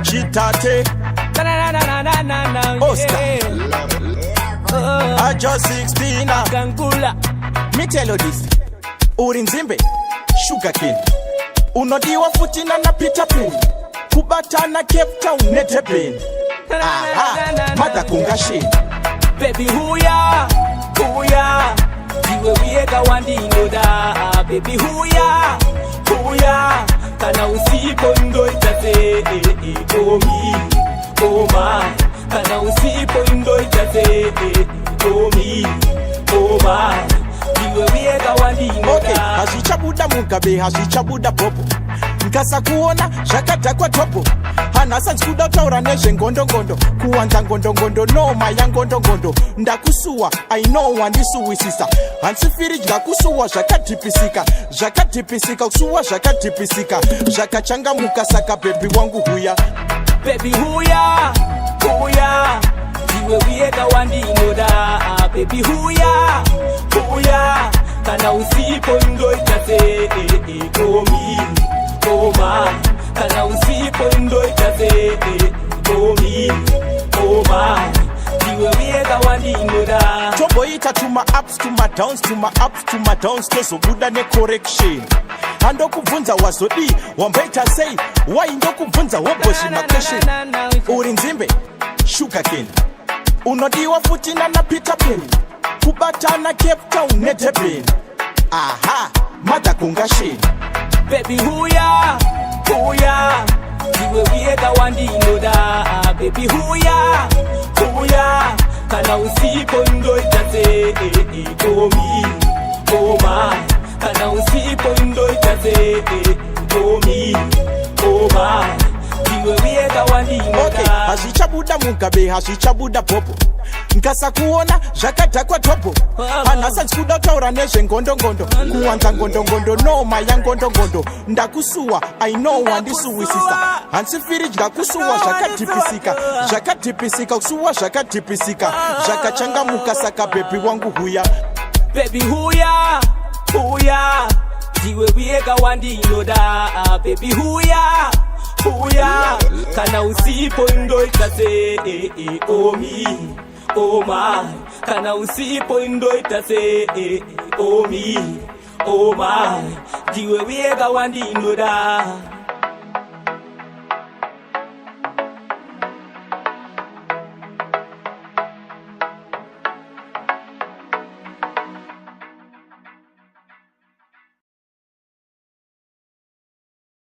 Chitate, Oscar, I just 16 Gangula. Me tell you this, Urinzimbe, Sugar King, unodiwa futina na Peter Pan, kubatana Cape Town nete pain. Mata kungashi. Baby huya, diwe wiega wandino da. Baby huya, kana usipo ndo itate. Oh me, oh my, kana usipo ndo itate. Oh me, oh my, diwe wiega wandino da. Okay, hashichabuda mukabe, hashichabuda popo. Nkasa kuona, shakata kwa topo. Hanasa nsuda utaura nezhe ngondo kuwanza ngondo no maya ngondo ndakusuwa I know wandisuwisisa hansifiri ndakusuwa zvakatipisika kusuwa zvakatipisika zvakachangamuka saka baby wangu huya diwe wiega wandinoda baby huya kana usipo ndoitate komi koma kana usipo ndo itaze komi koma diwe wiega wandinoda Tombo ita to my ups to my downs to my ups to my downs keso buda ne correction ando kubvunza wazodi wambaita say why ndo kubvunza woboshi makeshe Urinzimbe Sugar King unodiwa futina na Peter Pan kubatana Cape Town nete pain mata kungashi baby huya diwe wiega wandinoda baby huya kana usipo ndo itate komi koma kana usipo ndo itate komi koma diwe wiega wandinoda. Okay, hashichabuda mukabe hashichabuda popo nkasa kuona zvakadhakwa topo hanhasa ntsikuda utaura nezve ngondo kuwanza ngondo no maya ngondo ndakusuwa I know wandisuwisisa hansifiri ndakusuwa zvakatipisika kusuwa zvakatipisika zvakachangamuka saka baby wangu huya baby huya diwe wiega wandinoda baby huya kana usipo ndo itate komi oh my, kana usipo ndo itase oh me, oh my, diwe wiega wandinoda.